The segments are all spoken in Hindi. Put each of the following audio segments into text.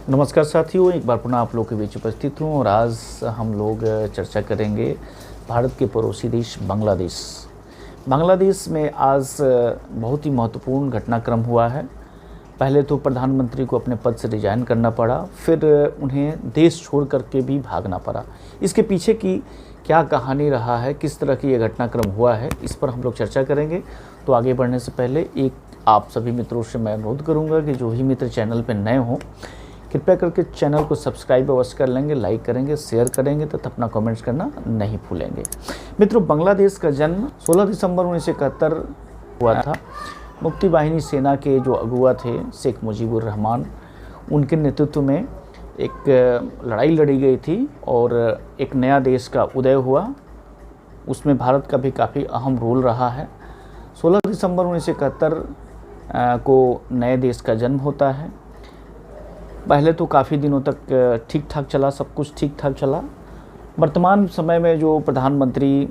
नमस्कार साथियों, एक बार पुनः आप लोग के बीच उपस्थित हूँ और आज हम लोग चर्चा करेंगे भारत के पड़ोसी देश बांग्लादेश। बांग्लादेश में आज बहुत ही महत्वपूर्ण घटनाक्रम हुआ है। पहले तो प्रधानमंत्री को अपने पद से रिजाइन करना पड़ा, फिर उन्हें देश छोड़ करके भी भागना पड़ा। इसके पीछे की क्या कहानी रहा है, किस तरह की यह घटनाक्रम हुआ है, इस पर हम लोग चर्चा करेंगे। तो आगे बढ़ने से पहले एक आप सभी मित्रों से मैं अनुरोध करूँगा कि जो ही मित्र चैनल पर नए हों, कृपया करके चैनल को सब्सक्राइब अवश्य कर लेंगे, लाइक करेंगे, शेयर करेंगे तथा अपना कमेंट्स करना नहीं भूलेंगे। मित्रों, बांग्लादेश का जन्म 16 दिसंबर 1971 हुआ था। मुक्ति वाहिनी सेना के जो अगुआ थे शेख मुजीबुर रहमान, उनके नेतृत्व में एक लड़ाई लड़ी गई थी और एक नया देश का उदय हुआ। उसमें भारत का भी काफ़ी अहम रोल रहा है। 16 दिसंबर 1971 को नए देश का जन्म होता है। पहले तो काफ़ी दिनों तक ठीक ठाक चला, सब कुछ ठीक ठाक चला। वर्तमान समय में जो प्रधानमंत्री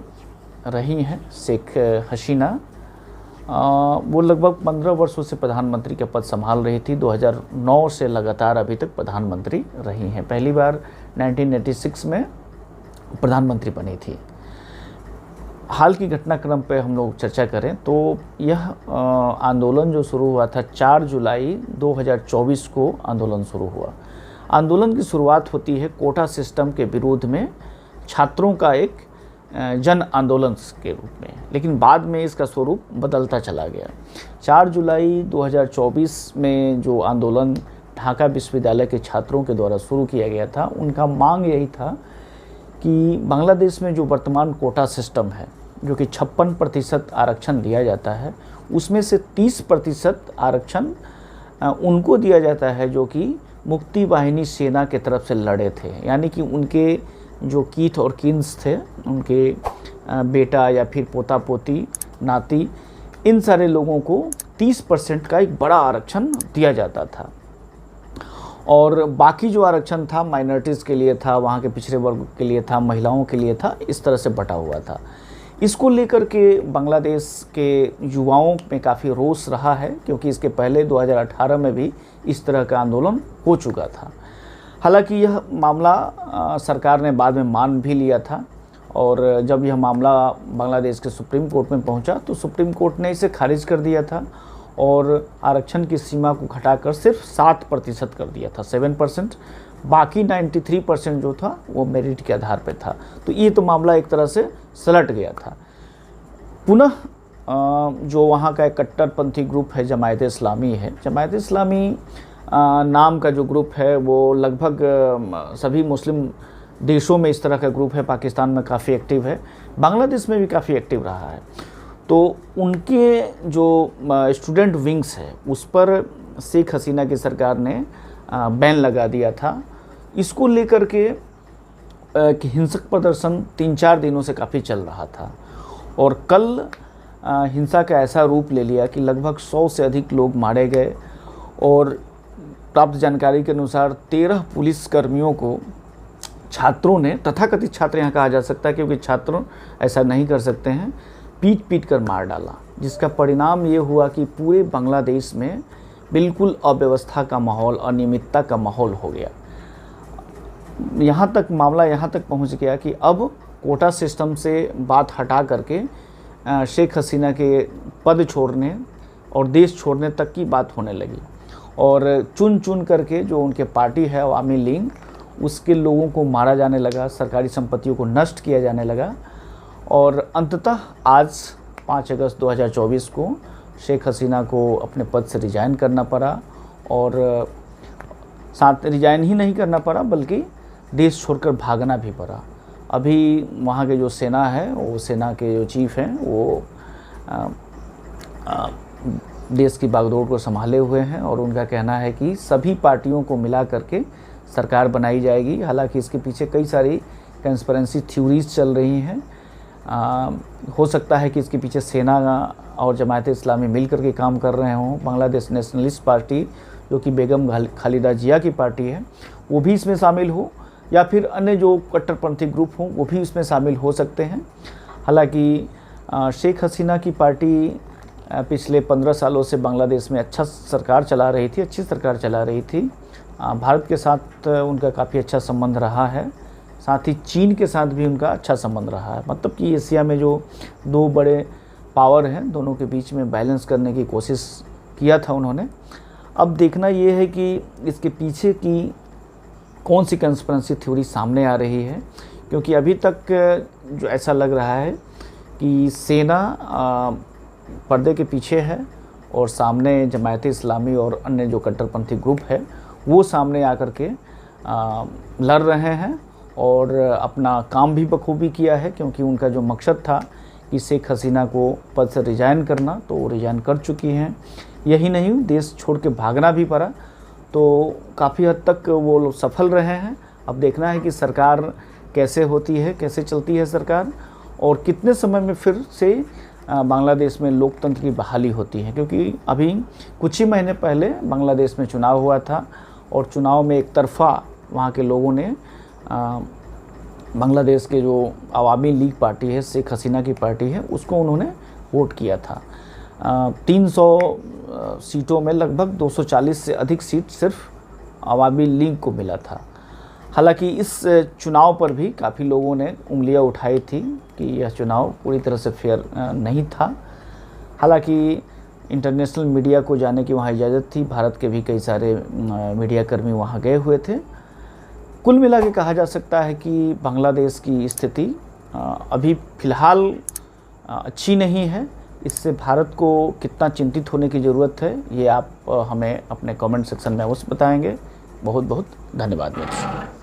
रही हैं शेख हसीना, वो लगभग 15 वर्षों से प्रधानमंत्री का पद संभाल रही थी। 2009 से लगातार अभी तक प्रधानमंत्री रही हैं। पहली बार 1986 में प्रधानमंत्री बनी थी। हाल की घटनाक्रम पे हम लोग चर्चा करें तो यह आंदोलन जो शुरू हुआ था 4 जुलाई 2024 को आंदोलन शुरू हुआ। आंदोलन की शुरुआत होती है कोटा सिस्टम के विरोध में छात्रों का एक जन आंदोलन के रूप में, लेकिन बाद में इसका स्वरूप बदलता चला गया। 4 जुलाई 2024 में जो आंदोलन ढाका विश्वविद्यालय के छात्रों के द्वारा शुरू किया गया था, उनका मांग यही था कि बांग्लादेश में जो वर्तमान कोटा सिस्टम है, जो कि 56% आरक्षण दिया जाता है, उसमें से 30% आरक्षण उनको दिया जाता है जो कि मुक्ति वाहिनी सेना के तरफ से लड़े थे। यानी कि उनके जो कीथ और किन्स थे, उनके बेटा या फिर पोता पोती नाती, इन सारे लोगों को 30% का एक बड़ा आरक्षण दिया जाता था। और बाकी जो आरक्षण था माइनॉरिटीज़ के लिए था, वहाँ के पिछड़े वर्ग के लिए था, महिलाओं के लिए था, इस तरह से बटा हुआ था। इसको लेकर के बांग्लादेश के युवाओं में काफ़ी रोष रहा है, क्योंकि इसके पहले 2018 में भी इस तरह का आंदोलन हो चुका था। हालांकि यह मामला सरकार ने बाद में मान भी लिया था और जब यह मामला बांग्लादेश के सुप्रीम कोर्ट में पहुंचा तो सुप्रीम कोर्ट ने इसे खारिज कर दिया था और आरक्षण की सीमा को घटाकर सिर्फ 7% कर दिया था, 7%। बाकी 93% जो था वो मेरिट के आधार पर था। तो ये तो मामला एक तरह से सलट गया था। पुनः जो वहाँ का एक कट्टरपंथी ग्रुप है जमायत इस्लामी है, जमायत इस्लामी नाम का जो ग्रुप है वो लगभग सभी मुस्लिम देशों में इस तरह का ग्रुप है। पाकिस्तान में काफ़ी एक्टिव है, बांग्लादेश में भी काफ़ी एक्टिव रहा है। तो उनके जो स्टूडेंट विंग्स है उस पर शेख हसीना की सरकार ने बैन लगा दिया था। इसको लेकर के हिंसक प्रदर्शन 3-4 दिनों से काफ़ी चल रहा था और कल हिंसा का ऐसा रूप ले लिया कि लगभग 100 से अधिक लोग मारे गए और प्राप्त जानकारी के अनुसार 13 पुलिसकर्मियों को छात्रों ने, तथाकथित छात्र यहाँ कहा जा सकता है क्योंकि छात्र ऐसा नहीं कर सकते हैं, पीट कर मार डाला, जिसका परिणाम ये हुआ कि पूरे बांग्लादेश में बिल्कुल अव्यवस्था का माहौल, अनियमितता का माहौल हो गया। मामला यहाँ तक पहुँच गया कि अब कोटा सिस्टम से बात हटा करके शेख हसीना के पद छोड़ने और देश छोड़ने तक की बात होने लगी और चुन करके जो उनके पार्टी है अवामी लीग, उसके लोगों को मारा जाने लगा, सरकारी संपत्तियों को नष्ट किया जाने लगा और अंततः आज 5 अगस्त 2024 को शेख हसीना को अपने पद से रिजाइन करना पड़ा और साथ रिजाइन ही नहीं करना पड़ा बल्कि देश छोड़कर भागना भी पड़ा। अभी वहाँ के जो सेना है, वो सेना के जो चीफ हैं, वो देश की बागडोर को संभाले हुए हैं और उनका कहना है कि सभी पार्टियों को मिला करके सरकार बनाई जाएगी। हालांकि इसके पीछे कई सारी कंस्पिरेसी थ्योरीज चल रही हैं। हो सकता है कि इसके पीछे सेना और जमायत इस्लामी मिलकर के काम कर रहे हों। बांग्लादेश नेशनलिस्ट पार्टी, जो कि बेगम खालिदा जिया की पार्टी है, वो भी इसमें शामिल हो, या फिर अन्य जो कट्टरपंथी ग्रुप हों वो भी इसमें शामिल हो सकते हैं। हालांकि शेख हसीना की पार्टी पिछले 15 सालों से बांग्लादेश में अच्छी सरकार चला रही थी। भारत के साथ उनका काफ़ी अच्छा संबंध रहा है, साथ ही चीन के साथ भी उनका अच्छा संबंध रहा है। मतलब कि एशिया में जो दो बड़े पावर हैं, दोनों के बीच में बैलेंस करने की कोशिश किया था उन्होंने। अब देखना ये है कि इसके पीछे की कौन सी कंस्पिरेसी थ्योरी सामने आ रही है, क्योंकि अभी तक जो ऐसा लग रहा है कि सेना पर्दे के पीछे है और सामने जमायत इस्लामी और अन्य जो कट्टरपंथी ग्रुप है वो सामने आकर के लड़ रहे हैं और अपना काम भी बखूबी किया है, क्योंकि उनका जो मकसद था कि शेख हसीना को पद से रिजाइन करना, तो वो रिजाइन कर चुकी हैं। यही नहीं, देश छोड़ के भागना भी पड़ा, तो काफ़ी हद तक वो लोग सफल रहे हैं। अब देखना है कि सरकार कैसे होती है, कैसे चलती है सरकार, और कितने समय में फिर से बांग्लादेश में लोकतंत्र की बहाली होती है। क्योंकि अभी कुछ ही महीने पहले बांग्लादेश में चुनाव हुआ था और चुनाव में एक तरफा वहाँ के लोगों ने बांग्लादेश के जो अवामी लीग पार्टी है, शेख हसीना की पार्टी है, उसको उन्होंने वोट किया था। 300 सीटों में लगभग 240 से अधिक सीट सिर्फ अवामी लीग को मिला था। हालांकि इस चुनाव पर भी काफ़ी लोगों ने उंगलियां उठाई थी कि यह चुनाव पूरी तरह से फेयर नहीं था। हालांकि इंटरनेशनल मीडिया को जाने की वहाँ इजाज़त थी, भारत के भी कई सारे मीडियाकर्मी वहाँ गए हुए थे। कुल मिला के कहा जा सकता है कि बांग्लादेश की स्थिति अभी फ़िलहाल अच्छी नहीं है। इससे भारत को कितना चिंतित होने की ज़रूरत है, ये आप हमें अपने कमेंट सेक्शन में अवश्य बताएंगे। बहुत बहुत धन्यवाद मेरे।